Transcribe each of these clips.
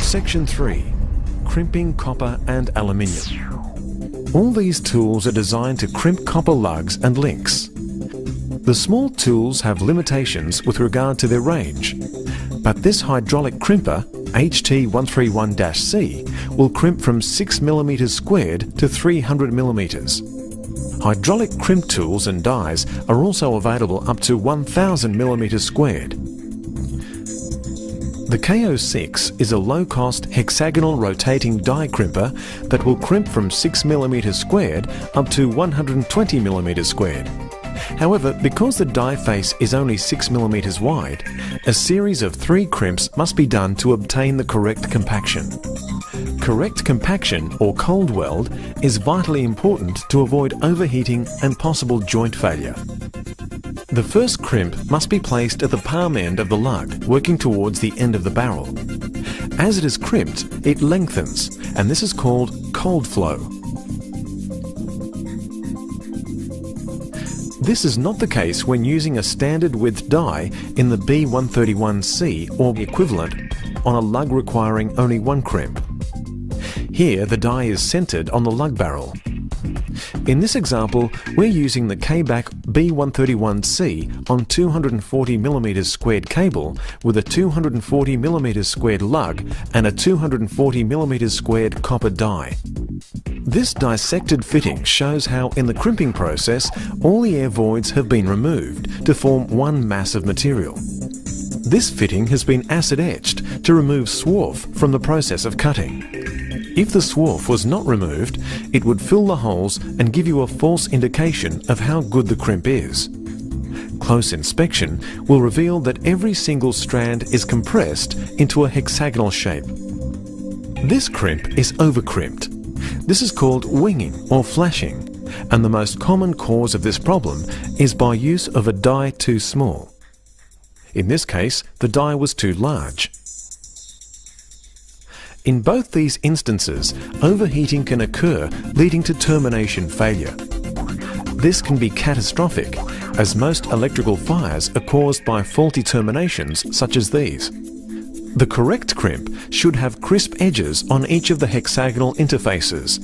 Section 3. Crimping copper and aluminium. All these tools are designed to crimp copper lugs and links. The small tools have limitations with regard to their range, but this hydraulic crimper, HT131-C, will crimp from 6 mm squared to 300 mm. Hydraulic crimp tools and dies are also available up to 1000 mm squared. The KO6 is a low-cost hexagonal rotating die crimper that will crimp from 6 mm squared up to 120 mm squared. However, because the die face is only 6 mm wide, a series of 3 crimps must be done to obtain the correct compaction. Correct compaction, or cold weld, is vitally important to avoid overheating and possible joint failure. The first crimp must be placed at the palm end of the lug, working towards the end of the barrel. As it is crimped, it lengthens, and this is called cold flow. This is not the case when using a standard width die in the B131C or equivalent on a lug requiring only 1 crimp. Here the die is centered on the lug barrel. In this example, we're using the CABAC B131C on 240 mm squared cable with a 240 mm squared lug and a 240 mm squared copper die. This dissected fitting shows how in the crimping process all the air voids have been removed to form one mass of material. This fitting has been acid etched to remove swarf from the process of cutting. If the swarf was not removed, it would fill the holes and give you a false indication of how good the crimp is. Close inspection will reveal that every single strand is compressed into a hexagonal shape. This crimp is overcrimped. This is called winging or flashing, and the most common cause of this problem is by use of a die too small. In this case, the die was too large. In both these instances, overheating can occur, leading to termination failure. This can be catastrophic, as most electrical fires are caused by faulty terminations such as these. The correct crimp should have crisp edges on each of the hexagonal interfaces.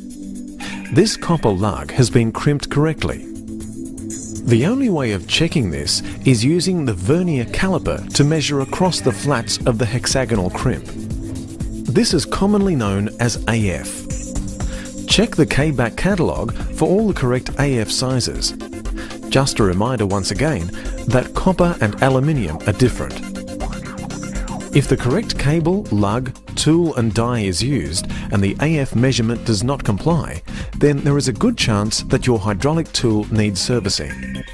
This copper lug has been crimped correctly. The only way of checking this is using the vernier caliper to measure across the flats of the hexagonal crimp. This is commonly known as AF. Check the CABAC catalogue for all the correct AF sizes. Just a reminder once again that copper and aluminium are different. If the correct cable, lug, tool and die is used and the AF measurement does not comply, then there is a good chance that your hydraulic tool needs servicing.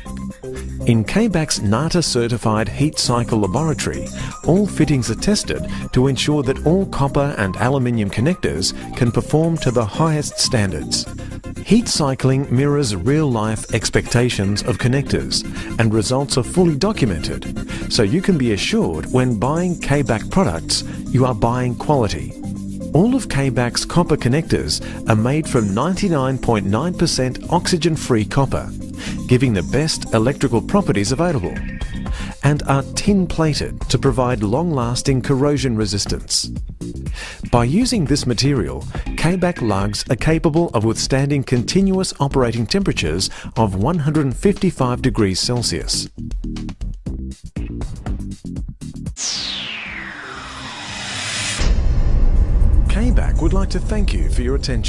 In CABAC's NATA-certified heat cycle laboratory, all fittings are tested to ensure that all copper and aluminium connectors can perform to the highest standards. Heat cycling mirrors real-life expectations of connectors, and results are fully documented, so you can be assured when buying CABAC products, you are buying quality. All of CABAC's copper connectors are made from 99.9% oxygen-free copper, giving the best electrical properties available, and are tin-plated to provide long-lasting corrosion resistance. By using this material, CABAC lugs are capable of withstanding continuous operating temperatures of 155 degrees Celsius. CABAC would like to thank you for your attention.